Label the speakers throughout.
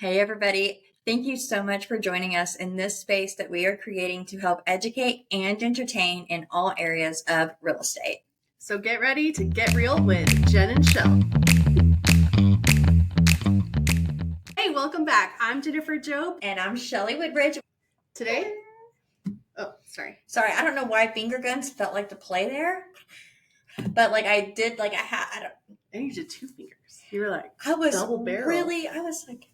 Speaker 1: Hey, everybody. Thank you so much for joining us in this space that we are creating to help educate and entertain in all areas of real estate.
Speaker 2: So get ready to get real with Jen and Shell. Hey, welcome back. I'm Jennifer Job.
Speaker 1: And I'm Shelly Woodbridge.
Speaker 2: Today, sorry,
Speaker 1: I don't know why finger guns felt like to play there, but I did, I had,
Speaker 2: and you did 2 fingers. You were like,
Speaker 1: I was
Speaker 2: double barrel.
Speaker 1: I was like,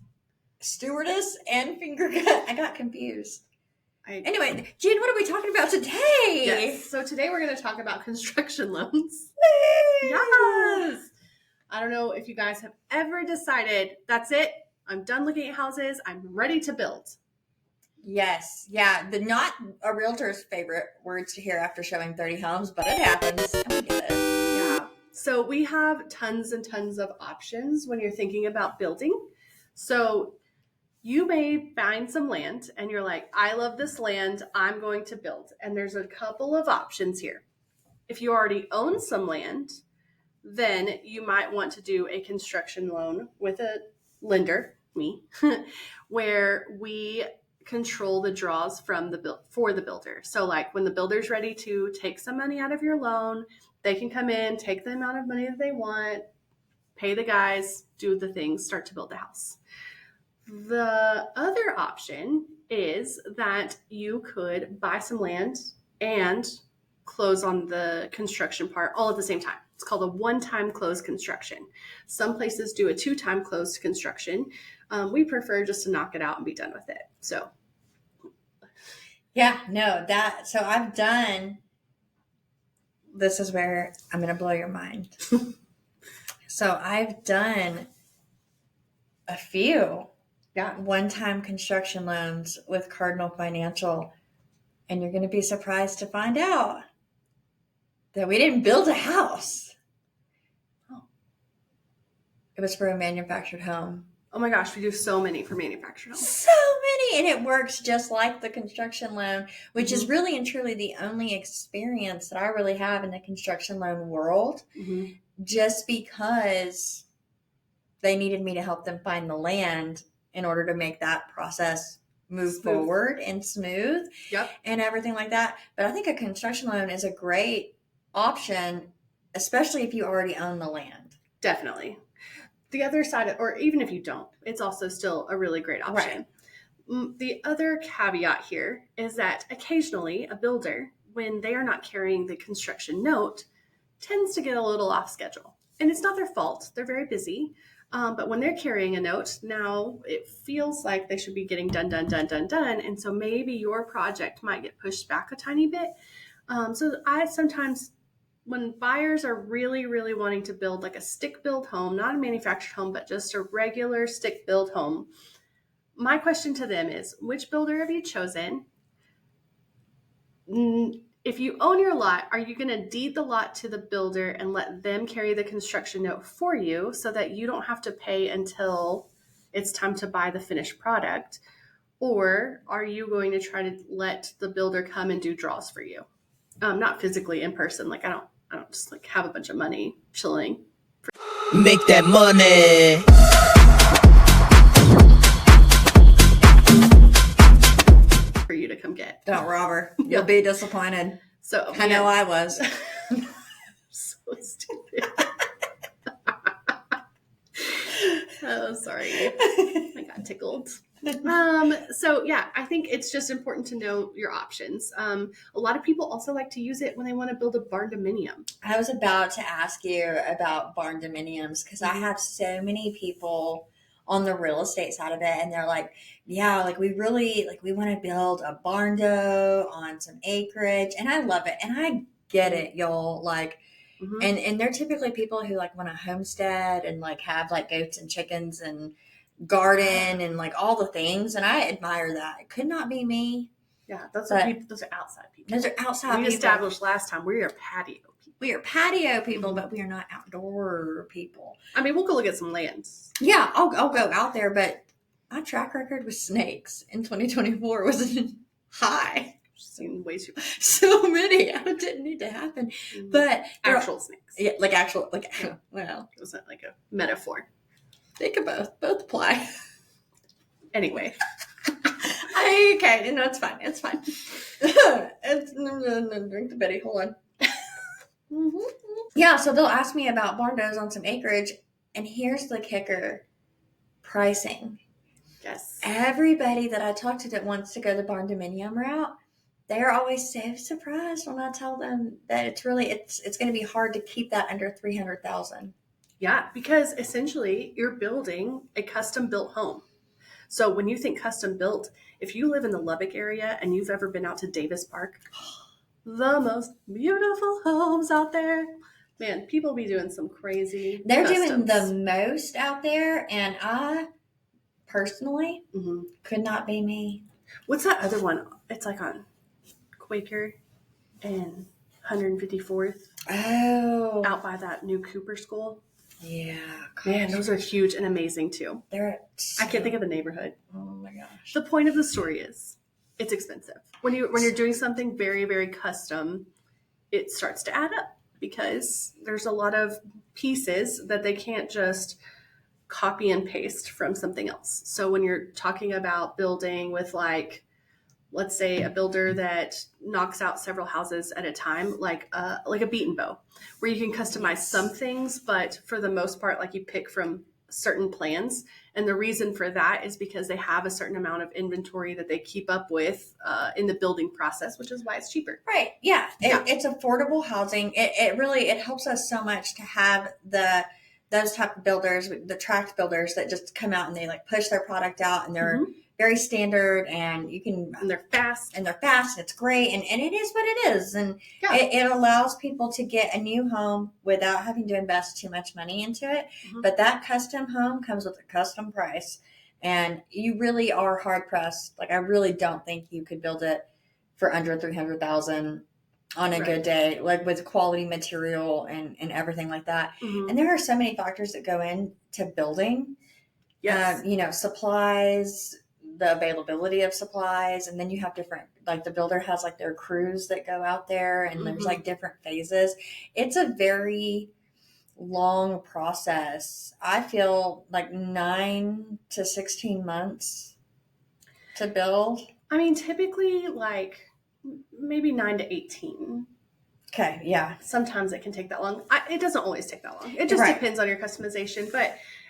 Speaker 1: stewardess and finger gun. I got confused. Anyway, Jen, what are we talking about today?
Speaker 2: Yes. So today we're going to talk about construction loans.
Speaker 1: Yes.
Speaker 2: I don't know if you guys have ever decided, that's it. I'm done looking at houses. I'm ready to build.
Speaker 1: Yes. Yeah. Not a realtor's favorite words to hear after showing 30 homes, but it happens. And we get it.
Speaker 2: Yeah. So we have tons and tons of options when you're thinking about building. So you may find some land and you're like, I love this land, I'm going to build. And there's a couple of options here. If you already own some land, then you might want to do a construction loan with a lender, me, where we control the draws from for the builder. So like when the builder's ready to take some money out of your loan, they can come in, take the amount of money that they want, pay the guys, do the things, start to build the house. The other option is that you could buy some land and close on the construction part all at the same time. It's called a one-time close construction. Some places do a 2-time closed construction. We prefer just to knock it out and be done with it. So,
Speaker 1: yeah, no, so I've done, this is where I'm going to blow your mind. So I've done a few one-time construction loans with Cardinal Financial, and you're going to be surprised to find out that we didn't build a house. Oh. It was for a manufactured home.
Speaker 2: Oh my gosh, we do so many for manufactured homes.
Speaker 1: So many, and it works just like the construction loan, which is really and truly the only experience that I really have in the construction loan world, just because they needed me to help them find the land in order to make that process move forward and smooth and everything like that. But I think a construction loan is a great option, especially if you already own the land.
Speaker 2: Definitely. The other side, or even if you don't, it's also still a really great option. Right. The other caveat here is that occasionally a builder, when they are not carrying the construction note, tends to get a little off schedule. And it's not their fault. They're very busy. But when they're carrying a note, now it feels like they should be getting done. And so maybe your project might get pushed back a tiny bit. So I sometimes, when buyers are really, really wanting to build like a stick-built home, not a manufactured home, but just a regular stick-built home, my question to them is, which builder have you chosen? If you own your lot, are you going to deed the lot to the builder and let them carry the construction note for you so that you don't have to pay until it's time to buy the finished product? Or are you going to try to let the builder come and do draws for you? Not physically in person. Like I don't just like have a bunch of money chilling.
Speaker 3: Make that money.
Speaker 2: For you to come get.
Speaker 1: Don't rob her. You'll be disappointed.
Speaker 2: So
Speaker 1: I know I was.
Speaker 2: So stupid. Oh, sorry. I got tickled. So yeah, I think it's just important to know your options. A lot of people also like to use it when they want to build a barn dominium.
Speaker 1: I was about to ask you about barn dominiums because I have so many people on the real estate side of it, and they're like, yeah, like we really, like we want to build a barn dough on some acreage, and I love it, and I get it, y'all, like, and they're typically people who like want to homestead and like have like goats and chickens and garden and like all the things, and I admire that. It could not be me.
Speaker 2: Yeah, those are outside people.
Speaker 1: Those are outside people.
Speaker 2: We established last time we are patio people.
Speaker 1: We are patio people, but we are not outdoor people.
Speaker 2: I mean, we'll go look at some lands.
Speaker 1: Yeah, I'll go out there, but my track record with snakes in 2024 was high.
Speaker 2: Seen way too much.
Speaker 1: So many. It didn't need to happen. But
Speaker 2: actual snakes.
Speaker 1: Yeah, well.
Speaker 2: It wasn't like a metaphor.
Speaker 1: They could both apply.
Speaker 2: Anyway.
Speaker 1: Okay, no, it's fine. It's fine. No, drink the Betty. Hold on. Mm-hmm. Yeah, so they'll ask me about barn doors on some acreage, and here's the kicker: pricing.
Speaker 2: Yes.
Speaker 1: Everybody that I talk to that wants to go the barn dominium route, they're always so surprised when I tell them that it's going to be hard to keep that under 300,000.
Speaker 2: Yeah, because essentially you're building a custom built home. So when you think custom built, if you live in the Lubbock area and you've ever been out to Davis Park, the most beautiful homes out there. Man, people be doing some crazy
Speaker 1: They're
Speaker 2: customs.
Speaker 1: doing the most out there, and I personally could not be me.
Speaker 2: What's that other one? It's like on Quaker and 154th.
Speaker 1: Oh.
Speaker 2: Out by that new Cooper school.
Speaker 1: Yeah. Gosh.
Speaker 2: Man, those are huge and amazing too.
Speaker 1: I
Speaker 2: can't think of the neighborhood.
Speaker 1: Oh my gosh.
Speaker 2: The point of the story is it's expensive. When you're doing something very, very custom, it starts to add up because there's a lot of pieces that they can't just copy and paste from something else. So when you're talking about building with, like, let's say a builder that knocks out several houses at a time, like a beat and bow, where you can customize some things, but for the most part, like, you pick from certain plans. And the reason for that is because they have a certain amount of inventory that they keep up with in the building process, which is why it's cheaper.
Speaker 1: Right. Yeah. It's affordable housing. It really helps us so much to have those type of builders, the tract builders that just come out and they like push their product out, and they're very standard, and
Speaker 2: they're fast,
Speaker 1: and it's great. And it is what it is. And it allows people to get a new home without having to invest too much money into it. But that custom home comes with a custom price, and you really are hard pressed. Like, I really don't think you could build it for under 300,000 on a good day, like with quality material and everything like that. And there are so many factors that go into building. Yes. Supplies, the availability of supplies, and then you have different, like, the builder has like their crews that go out there, and there's like different phases. It's a very long process. I feel like 9 to 16 months to build.
Speaker 2: I mean, typically like maybe 9 to 18.
Speaker 1: Okay, yeah.
Speaker 2: Sometimes it can take that long. It doesn't always take that long. It just depends on your customization,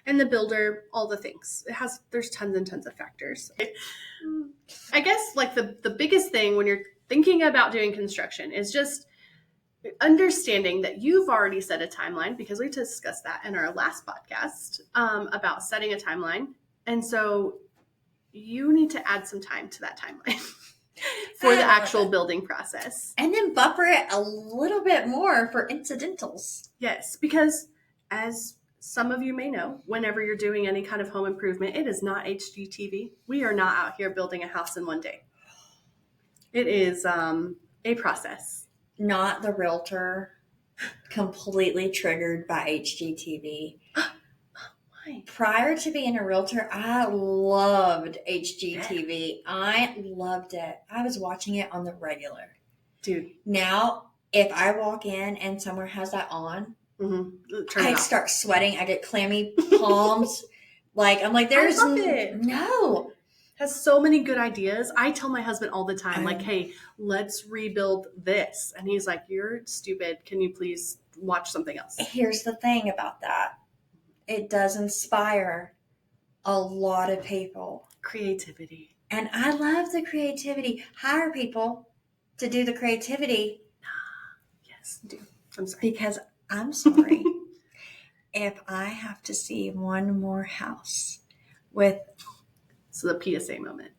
Speaker 2: and the builder, all the things. There's tons and tons of factors. I guess like the biggest thing when you're thinking about doing construction is just understanding that you've already set a timeline, because we discussed that in our last podcast about setting a timeline. And so you need to add some time to that timeline for the actual building process.
Speaker 1: And then buffer it a little bit more for incidentals.
Speaker 2: Yes, because as some of you may know, whenever you're doing any kind of home improvement, it is not HGTV. We are not out here building a house in one day. It is a process.
Speaker 1: Not the realtor completely triggered by HGTV.
Speaker 2: Why?
Speaker 1: Prior to being a realtor, I loved HGTV. I loved it. I was watching it on the regular.
Speaker 2: Dude.
Speaker 1: Now, if I walk in and somewhere has that on, I start sweating. I get clammy palms. I'm like, there's
Speaker 2: I love it.
Speaker 1: No.
Speaker 2: Has so many good ideas. I tell my husband all the time, like, hey, let's rebuild this. And he's like, you're stupid. Can you please watch something else?
Speaker 1: Here's the thing about that. It does inspire a lot of people.
Speaker 2: Creativity.
Speaker 1: And I love the creativity. Hire people to do the creativity.
Speaker 2: Yes, do. I'm sorry.
Speaker 1: Because I'm sorry. If I have to see one more house with...
Speaker 2: So the PSA moment.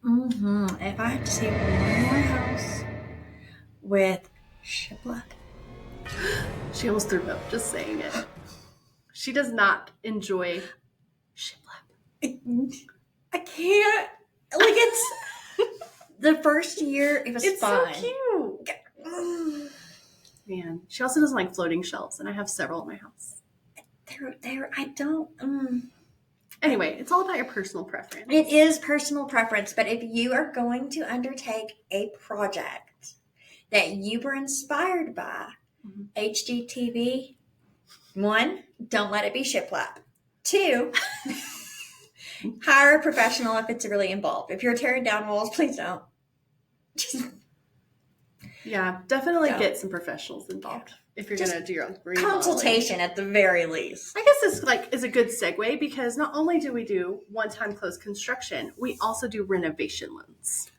Speaker 1: If I have to see one more house with shiplap.
Speaker 2: She almost threw up just saying it. She does not enjoy shiplap.
Speaker 1: I can't. It's the first year. It was fine.
Speaker 2: It's so cute. Man, she also doesn't like floating shelves, and I have several in my house.
Speaker 1: I don't.
Speaker 2: Anyway, it's all about your personal preference.
Speaker 1: It is personal preference, but if you are going to undertake a project that you were inspired by, HGTV, 1, don't let it be shiplap. 2, Hire a professional if it's really involved. If you're tearing down walls, please don't. Just
Speaker 2: Yeah, definitely
Speaker 1: don't.
Speaker 2: get some professionals involved if you're
Speaker 1: Just
Speaker 2: going to do your own remodeling.
Speaker 1: Consultation at the very least.
Speaker 2: I guess this is a good segue because not only do we do one-time close construction, we also do renovation loans.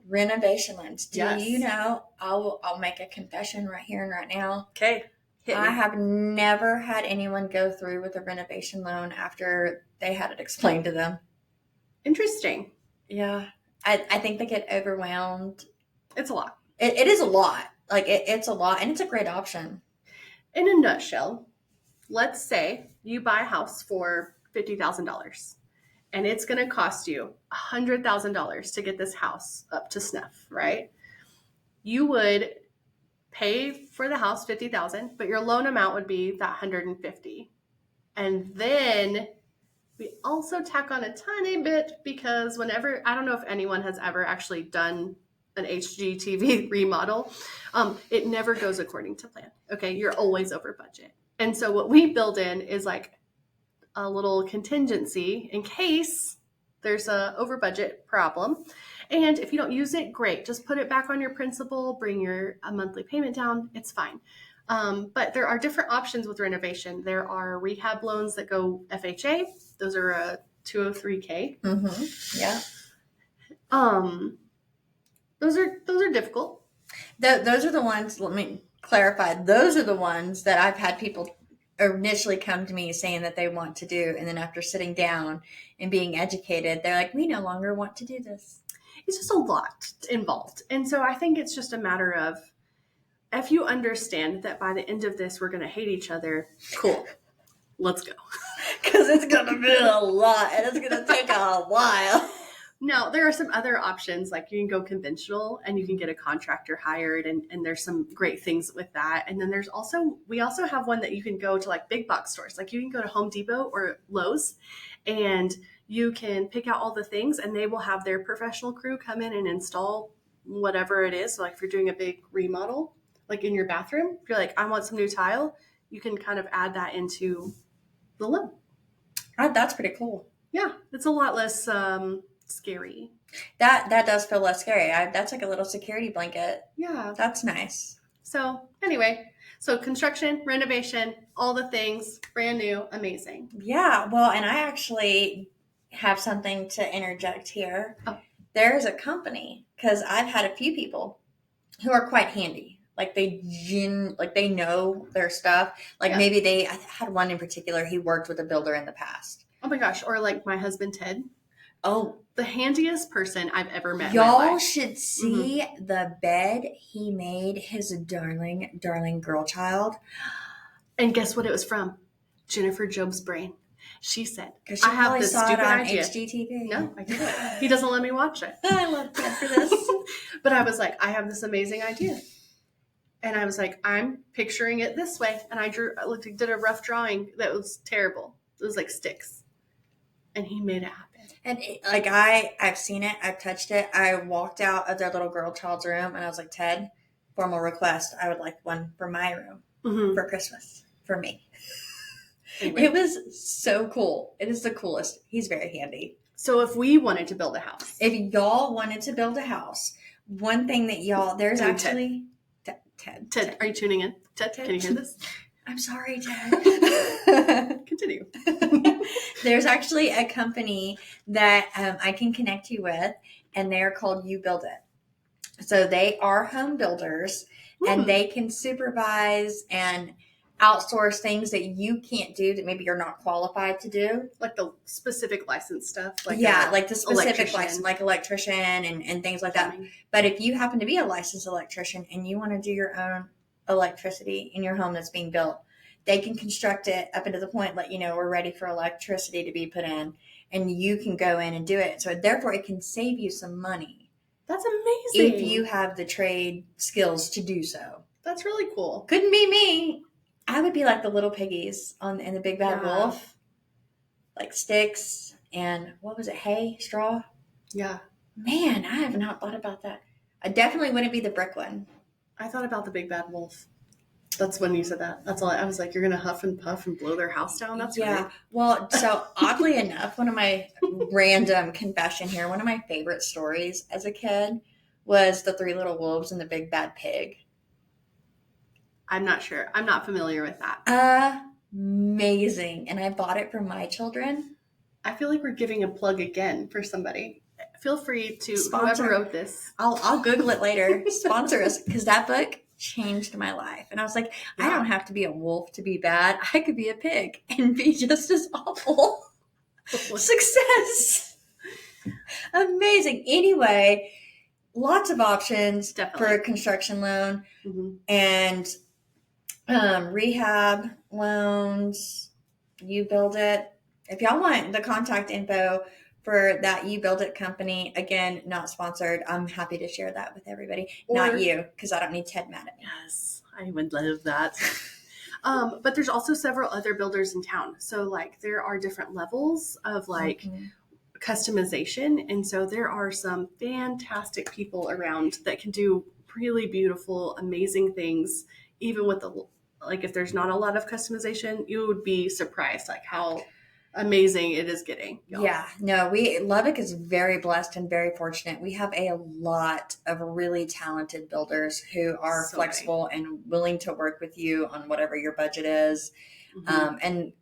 Speaker 1: Renovation loans. Do
Speaker 2: Yes.
Speaker 1: you know? I'll make a confession right here and right now.
Speaker 2: Okay, hit
Speaker 1: I
Speaker 2: me.
Speaker 1: have never had anyone go through with a renovation loan after they had it explained to them.
Speaker 2: Interesting.
Speaker 1: Yeah, I think they get overwhelmed.
Speaker 2: It's a lot.
Speaker 1: It is a lot. Like it's a lot, and it's a great option.
Speaker 2: In a nutshell, let's say you buy a house for $50,000 and it's going to cost you $100,000 to get this house up to snuff, right? You would pay for the house $50,000, but your loan amount would be that $150,000. And then we also tack on a tiny bit because whenever, I don't know if anyone has ever actually done an HGTV remodel, it never goes according to plan. Okay, you're always over budget. And so what we build in is like a little contingency in case there's a over budget problem. And if you don't use it, great. Just put it back on your principal, bring your monthly payment down. It's fine. But there are different options with renovation. There are rehab loans that go FHA. Those are a 203K.
Speaker 1: Mm-hmm. Yeah.
Speaker 2: Those are difficult.
Speaker 1: Those are the ones. Let me clarify. Those are the ones that I've had people initially come to me saying that they want to do, and then after sitting down and being educated, they're like, "We no longer want to do this."
Speaker 2: It's just a lot involved, and so I think it's just a matter of if you understand that by the end of this we're going to hate each other. Cool, let's go.
Speaker 1: Because it's going to be a lot, and it's going to take a while.
Speaker 2: No, there are some other options, like you can go conventional and you can get a contractor hired, and there's some great things with that. And then we also have one that you can go to like big box stores. Like you can go to Home Depot or Lowe's and you can pick out all the things and they will have their professional crew come in and install whatever it is. So like if you're doing a big remodel, like in your bathroom, if you're like, I want some new tile, you can kind of add that into the loan.
Speaker 1: That's pretty cool.
Speaker 2: Yeah, it's a lot less scary.
Speaker 1: That does feel less scary. That's like a little security blanket.
Speaker 2: Yeah.
Speaker 1: That's nice.
Speaker 2: So anyway, so construction, renovation, all the things, brand new, amazing.
Speaker 1: Yeah. Well, and I actually have something to interject here.
Speaker 2: Oh.
Speaker 1: There's a company, because I've had a few people who are quite handy. Like they know their stuff. Like
Speaker 2: Yeah.
Speaker 1: maybe I had one in particular, he worked with a builder in the past.
Speaker 2: Oh my gosh. Or like my husband, Ted.
Speaker 1: Oh,
Speaker 2: The handiest person I've ever met.
Speaker 1: y'all should see the bed he made his darling, darling girl child.
Speaker 2: And guess what it was from? Jennifer Job's brain. She said,
Speaker 1: Because she
Speaker 2: I have
Speaker 1: probably
Speaker 2: this
Speaker 1: saw it
Speaker 2: stupid
Speaker 1: on
Speaker 2: idea.
Speaker 1: HGTV.
Speaker 2: No, I didn't. He doesn't let me watch it.
Speaker 1: I love Ted for this.
Speaker 2: But I was like, I have this amazing idea. And I was like, I'm picturing it this way. And I did a rough drawing that was terrible. It was like sticks. And he made it happen.
Speaker 1: And I've seen it, I've touched it. I walked out of their little girl child's room and I was like, Ted, formal request. I would like one for my room for Christmas for me. Anyway. It was so cool. It is the coolest. He's very handy.
Speaker 2: So if we wanted to build a house.
Speaker 1: If y'all wanted to build a house, one thing that there's actually...
Speaker 2: Ted, are you tuning in? Ted, can you hear this?
Speaker 1: I'm sorry, Ted.
Speaker 2: Continue.
Speaker 1: There's actually a company that I can connect you with, and they're called You Build It. So they are home builders, and they can supervise and outsource things that you can't do that maybe you're not qualified to do.
Speaker 2: Like the specific license stuff?
Speaker 1: Like the specific license, like electrician and things like that. But if you happen to be a licensed electrician and you want to do your own electricity in your home that's being built, they can construct it up into the point, let you know we're ready for electricity to be put in, and you can go in and do it. So therefore it can save you some money.
Speaker 2: That's amazing.
Speaker 1: If you have the trade skills to do so.
Speaker 2: That's really cool.
Speaker 1: Couldn't be me. I would be like the little piggies in the Big Bad Wolf. Like sticks and what was it? Hay? Straw?
Speaker 2: Yeah.
Speaker 1: Man, I have not thought about that. I definitely wouldn't be the brick one.
Speaker 2: I thought about the Big Bad Wolf. That's when you said that. That's all. I was like, you're gonna huff and puff and blow their house down. That's
Speaker 1: Yeah.
Speaker 2: weird.
Speaker 1: Well, so oddly enough, one of my random confession here, one of my favorite stories as a kid was the Three Little Wolves and the Big Bad Pig.
Speaker 2: I'm not sure. I'm not familiar with that.
Speaker 1: Amazing. And I bought it for my children.
Speaker 2: I feel like we're giving a plug again for somebody. Feel free to
Speaker 1: Sponsor.
Speaker 2: whoever wrote this.
Speaker 1: I'll Google it later. Sponsor us, because that book changed my life. And I was like, I don't have to be a wolf to be bad. I could be a pig and be just as awful. Success. Amazing. Anyway, lots of options
Speaker 2: Definitely.
Speaker 1: for a construction loan
Speaker 2: Mm-hmm.
Speaker 1: and rehab loans. You Build It. If y'all want the contact info for that You Build It company, again, not sponsored, I'm happy to share that with everybody. Not you, because I don't need Ted mad at me.
Speaker 2: Yes, I would love that. But there's also several other builders in town. So like there are different levels of like customization. And so there are some fantastic people around that can do really beautiful, amazing things, even with the, like if there's not a lot of customization, you would be surprised like how amazing it is getting. Y'all.
Speaker 1: Yeah, no, Lubbock is very blessed and very fortunate. We have a lot of really talented builders who are
Speaker 2: So
Speaker 1: flexible and willing to work with you on whatever your budget is.
Speaker 2: Mm-hmm.
Speaker 1: And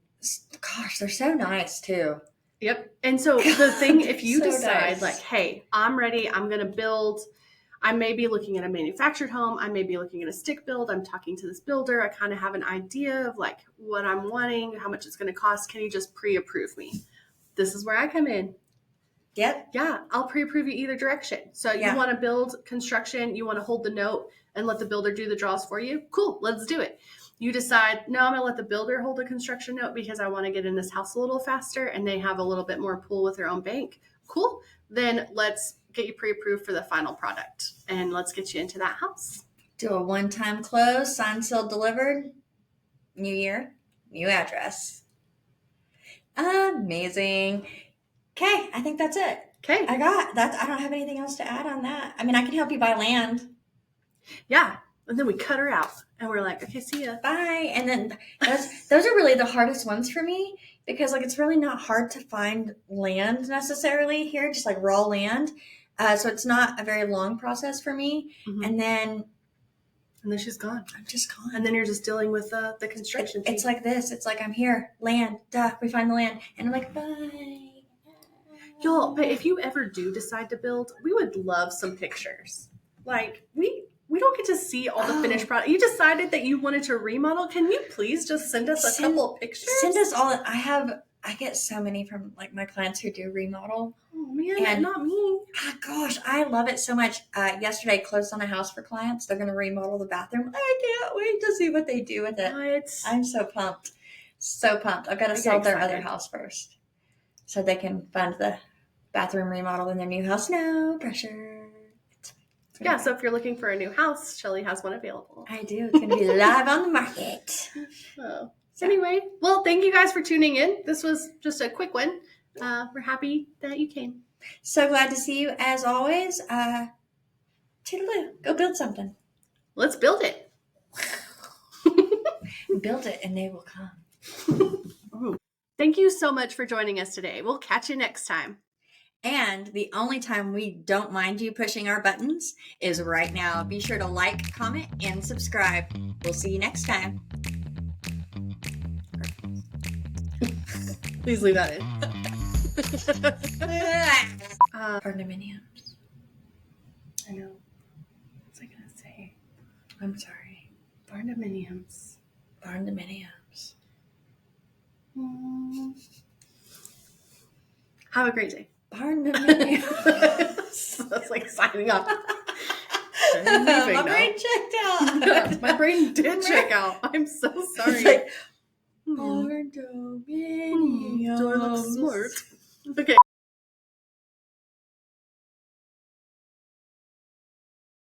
Speaker 1: gosh, they're so nice too.
Speaker 2: Yep. And so the thing, if you
Speaker 1: So
Speaker 2: decide
Speaker 1: nice.
Speaker 2: like, hey, I'm ready, I'm going to build, I may be looking at a manufactured home, I may be looking at a stick build, I'm talking to this builder, I kind of have an idea of like what I'm wanting, how much it's going to cost. Can you just pre-approve me? This is where I come in.
Speaker 1: Yep.
Speaker 2: Yeah, I'll pre-approve you either direction. So you want to build construction, you want to hold the note and let the builder do the draws for you. Cool, let's do it. You decide, no, I'm going to let the builder hold a construction note because I want to get in this house a little faster and they have a little bit more pull with their own bank. Cool. Then let's get you pre-approved for the final product and let's get you into that house.
Speaker 1: Do a one-time close, signed, sealed, delivered. New year, new address. Amazing. Okay, I think that's it.
Speaker 2: Okay.
Speaker 1: I got that. I don't have anything else to add on that. I mean, I can help you buy land.
Speaker 2: Yeah. And then we cut her out and we're like, okay, see ya.
Speaker 1: Bye. And then those are really the hardest ones for me because like it's really not hard to find land necessarily here, just like raw land. So it's not a very long process for me.
Speaker 2: Mm-hmm.
Speaker 1: And then
Speaker 2: she's gone.
Speaker 1: I'm just gone.
Speaker 2: And then you're just dealing with the construction fee.
Speaker 1: It's like this. It's like I'm here, land, duh, we find the land. And I'm like, bye.
Speaker 2: Y'all, but if you ever do decide to build, we would love some pictures. Like we don't get to see all the finished product. You decided that you wanted to remodel. Can you please just send us a couple pictures?
Speaker 1: Send us all. I get so many from like my clients who do remodel.
Speaker 2: Oh man, and not me.
Speaker 1: Gosh, I love it so much. Yesterday, closed on a house for clients. They're going to remodel the bathroom. I can't wait to see what they do with it.
Speaker 2: What?
Speaker 1: I'm so pumped. So pumped. I've got to sell their other house first so they can fund the bathroom remodel in their new house. No pressure.
Speaker 2: Yeah, so if you're looking for a new house, Shelly has one available.
Speaker 1: I do. It's going to be live on the market.
Speaker 2: Oh. So anyway, well, thank you guys for tuning in. This was just a quick one. We're happy that you came.
Speaker 1: So glad to see you as always. Toodaloo. Go build something.
Speaker 2: Let's build it.
Speaker 1: Build it and they will come.
Speaker 2: Thank you so much for joining us today. We'll catch you next time.
Speaker 1: And the only time we don't mind you pushing our buttons is right now. Be sure to like, comment, and subscribe. We'll see you next time.
Speaker 2: Please leave that in.
Speaker 1: Barndominiums.
Speaker 2: I know. What was I going to say?
Speaker 1: I'm sorry.
Speaker 2: Barndominiums.
Speaker 1: Barndominiums.
Speaker 2: Have a great day.
Speaker 1: Barndominiums.
Speaker 2: That's like signing off.
Speaker 1: My brain checked out.
Speaker 2: My brain did check out. I'm so sorry.
Speaker 1: It's like, Barndominiums.
Speaker 2: Do I look smart? Okay.